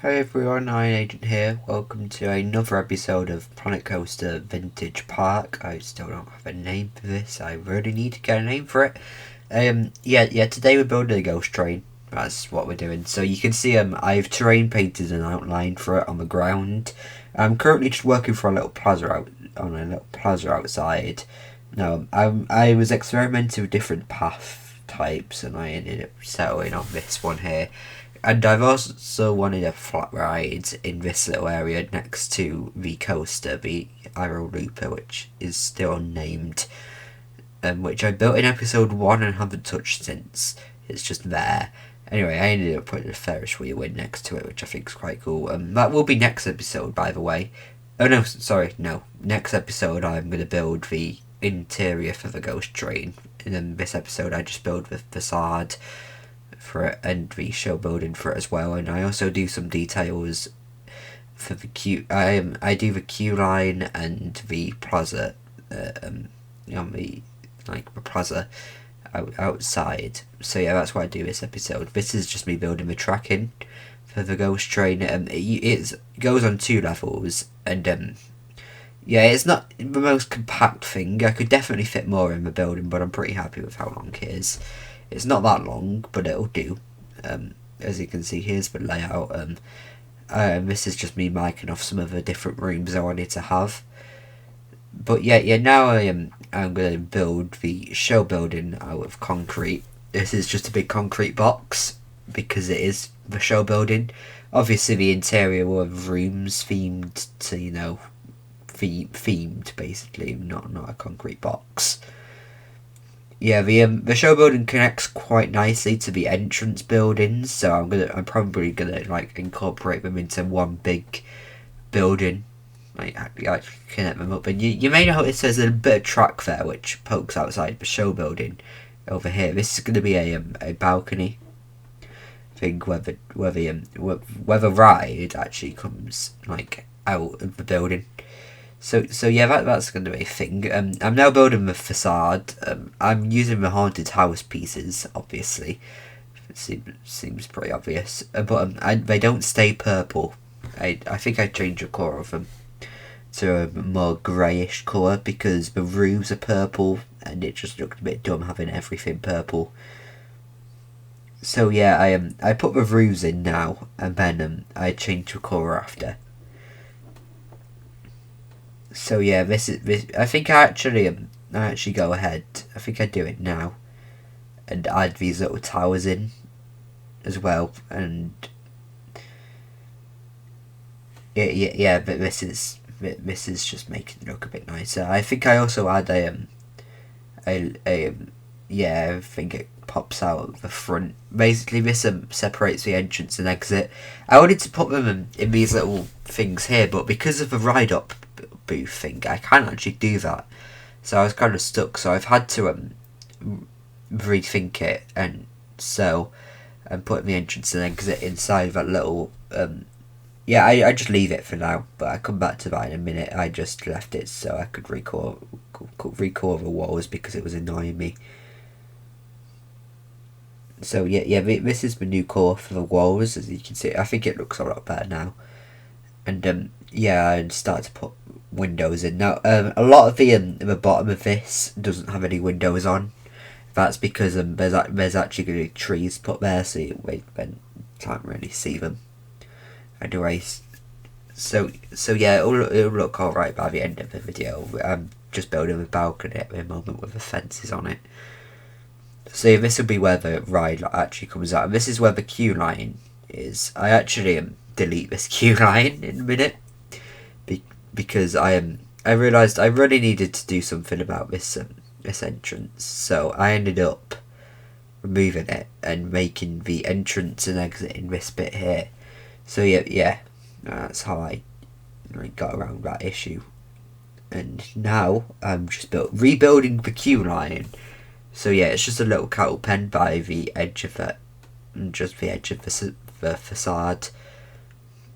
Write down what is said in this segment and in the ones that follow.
Hi everyone, I'm Agent here. Welcome to another episode of Planet Coaster Vintage Park. I still don't have a name for this. I really need to get a name for it. Today we're building a ghost train. That's what we're doing. So you can see I've terrain painted an outline for it on the ground. I'm currently just working for a little plaza outside. Now, I was experimenting with different path types and I ended up settling on this one here. And I've also wanted a flat ride in this little area next to the coaster, the Arrow Looper, which is still unnamed, which I built in episode 1 and haven't touched since. It's just there. Anyway, I ended up putting a Ferris wheel in next to it, which I think is quite cool. That will be next episode, by the way. Oh no, sorry, no. Next episode I'm going to build the interior for the ghost train. And then this episode I just build the facade for it and the show building for it as well, and I also do some details for the I do the queue line and the plaza, the plaza outside. So yeah, that's what I do this episode. This is just me building the tracking for the ghost train. It goes on 2 levels, and it's not the most compact thing. I could definitely fit more in the building, but I'm pretty happy with how long it is. It's not that long, but it'll do. As you can see, here's the layout. This is just me marking off some of the different rooms I wanted to have. But now I'm going to build the show building out of concrete. This is just a big concrete box because it is the show building. Obviously, the interior will have rooms themed to, themed basically, not a concrete box. Yeah, the show building connects quite nicely to the entrance buildings, so I'm probably gonna incorporate them into one big building, like connect them up. And you may notice there's a bit of track there which pokes outside the show building over here. This is gonna be a balcony thing where the ride actually comes out of the building. So yeah, that's going to be a thing. I'm now building the facade. I'm using the haunted house pieces, obviously. It seems pretty obvious. But they don't stay purple. I think I changed the colour of them to a more greyish colour because the roofs are purple and it just looked a bit dumb having everything purple. So yeah, I put the roofs in now and then I changed the colour after. So yeah, this. I think I actually go ahead. I think I do it now, and add these little towers in, as well. And but this is just making it look a bit nicer. I think I also add I think it pops out of the front. Basically, this separates the entrance and exit. I wanted to put them in these little things here, but because of the ride up booth thing, I can't actually do that. So I was kind of stuck. So I've had to rethink it, and so I'm putting the entrance and exit inside that little. I just leave it for now, but I come back to that in a minute. I just left it so I could record the walls because it was annoying me. So this is the new colour for the walls, as you can see. I think it looks a lot better now. And I start to put windows in now. A lot of the bottom of this doesn't have any windows on. That's because there's actually going to be trees put there, so you can't really see them. Anyway, so it'll look alright by the end of the video. I'm just building a balcony at the moment with the fences on it. So this will be where the ride actually comes out. And this is where the queue line is. I actually delete this queue line in a minute because I realised I really needed to do something about this entrance. So I ended up removing it and making the entrance and exit in this bit here. So that's how I got around that issue. And now I'm just rebuilding the queue line. So yeah, it's just a little cattle pen by the edge of it, and just the edge of the facade.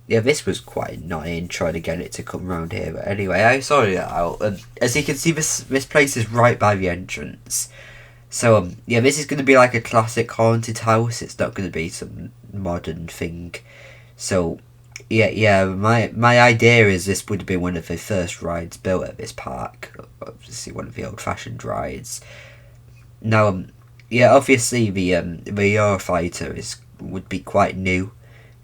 Yeah, this was quite annoying trying to get it to come around here, but anyway, I sorted it out. As you can see, this place is right by the entrance. So this is going to be like a classic haunted house. It's not going to be some modern thing. So yeah. My idea is this would have been one of the first rides built at this park. Obviously, one of the old-fashioned rides. Now, yeah, obviously the Eurofighter would be quite new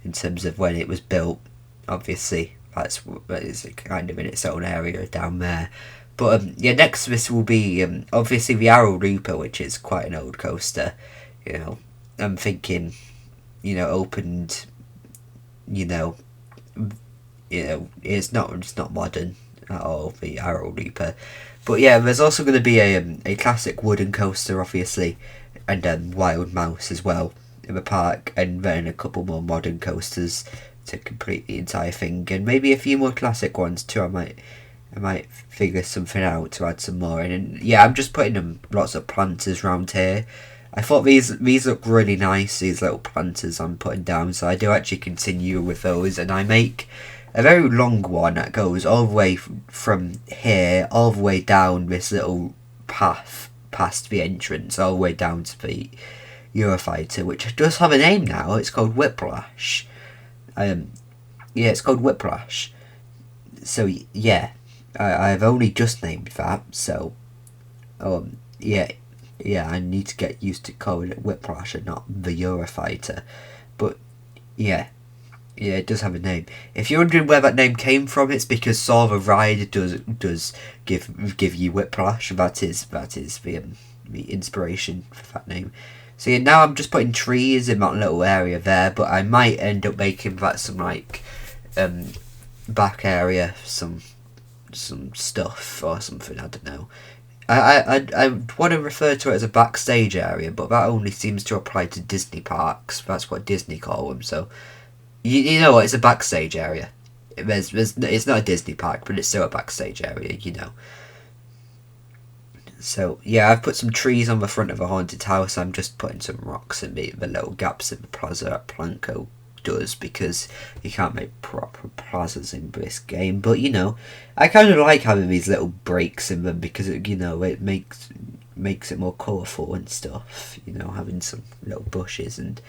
in terms of when it was built. Obviously, that is kind of in its own area down there. But yeah, next to this will be obviously the Arrow Looper, which is quite an old coaster. You know, I'm thinking, opened. You know, it's not modern at all. The Arrow Looper, but yeah, there's also going to be a classic wooden coaster, obviously, and Wild Mouse as well in the park, and then a couple more modern coasters to complete the entire thing, and maybe a few more classic ones too. I might figure something out to add some more in, and yeah, I'm just putting lots of planters around here. I thought these look really nice. These little planters I'm putting down, so I do actually continue with those, and I make a very long one that goes all the way from here all the way down this little path past the entrance, all the way down to the Eurofighter, which does have a name now. It's called Whiplash. Yeah, it's called Whiplash. So yeah, I've only just named that. So yeah, I need to get used to calling it Whiplash and not the Eurofighter. But yeah, it does have a name. If you're wondering where that name came from, it's because Saw the Ride does give you whiplash. That is the inspiration for that name. So yeah, now I'm just putting trees in that little area there, but I might end up making that some like back area, some stuff or something. I don't know. I want to refer to it as a backstage area, but that only seems to apply to Disney parks. That's what Disney call them. So you know what? It's a backstage area. It's not a Disney park, but it's still a backstage area. So yeah, I've put some trees on the front of a haunted house. I'm just putting some rocks in the little gaps in the plaza that Planko does, because you can't make proper plazas in this game. But I kind of like having these little breaks in them, because it makes it more colourful and stuff. Having some little bushes, and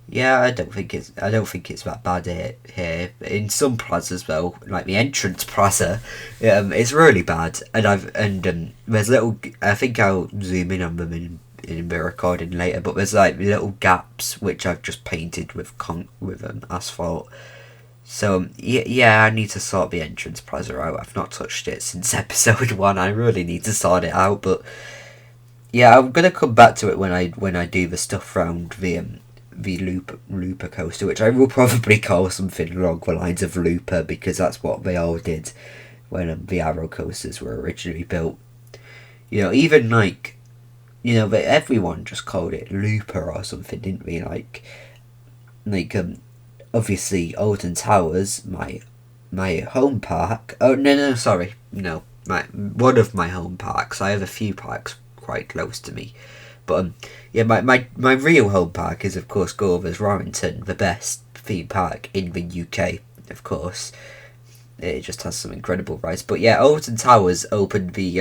yeah, I don't think it's that bad here. In some plazas though, like the entrance plaza, it's really bad. And there's little. I think I'll zoom in on them in the recording later. But there's like little gaps which I've just painted with asphalt. So yeah, I need to sort the entrance plaza out. I've not touched it since episode 1. I really need to sort it out. But yeah, I'm gonna come back to it when I do the stuff around the Looper coaster, which I will probably call something along the lines of Looper, because that's what they all did when the Arrow coasters were originally built. Even everyone just called it Looper or something, didn't we? Like obviously Alton Towers, my home park. Oh no, sorry, no, one of my home parks. I have a few parks quite close to me. But yeah, my real home park is of course Gulliver's Warrington, the best theme park in the UK. Of course, it just has some incredible rides. But yeah, Alton Towers opened the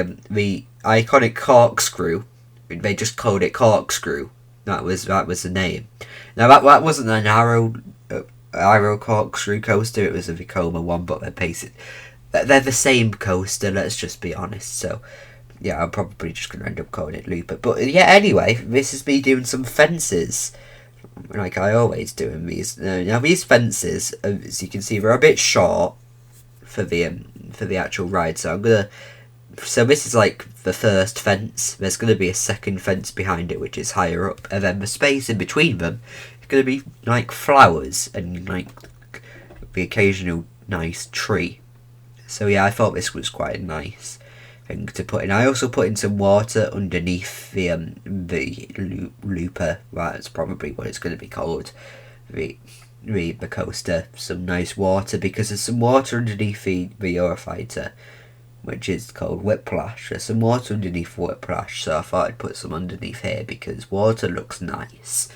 iconic corkscrew. They just called it corkscrew. That was the name. Now that wasn't an Arrow corkscrew coaster. It was a Vekoma one, but they're the same coaster. Let's just be honest. So yeah, I'm probably just going to end up calling it Looper. But yeah, anyway, this is me doing some fences, like I always do in these. Now these fences, as you can see, they're a bit short for the actual ride. So this is like the first fence. There's going to be a second fence behind it, which is higher up, and then the space in between them is going to be like flowers and like the occasional nice tree. So yeah, I thought this was quite a nice thing to put in. I also put in some water underneath the Looper. Well, that's probably what it's going to be called. The coaster. Some nice water, because there's some water underneath the Eurofighter, which is called Whiplash. There's some water underneath Whiplash, so I thought I'd put some underneath here because water looks nice.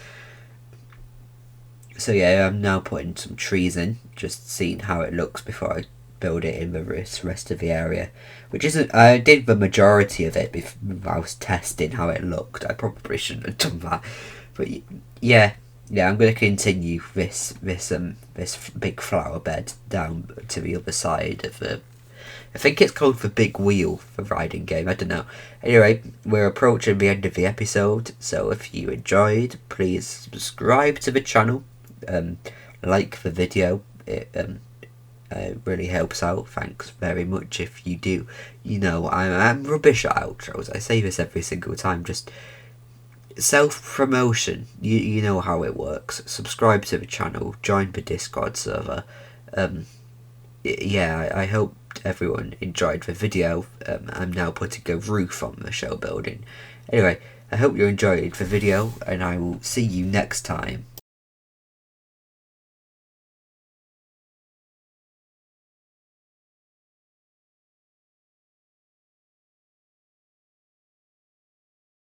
So yeah, I'm now putting some trees in, just seeing how it looks before I build it in the rest of the area, which isn't. I did the majority of it before I was testing how it looked. I probably shouldn't have done that, but yeah, yeah, I'm going to continue this big flower bed down to the other side of the. I think it's called the big wheel for riding game. I don't know. Anyway, we're approaching the end of the episode, so if you enjoyed, please subscribe to the channel, like the video. It really helps out. Thanks very much if you do. You know, I'm rubbish at outros. I say this every single time. Just self-promotion. You know how it works. Subscribe to the channel, join the Discord server. Yeah, I hope everyone enjoyed the video. I'm now putting a roof on the show building. Anyway, I hope you enjoyed the video, and I will see you next time.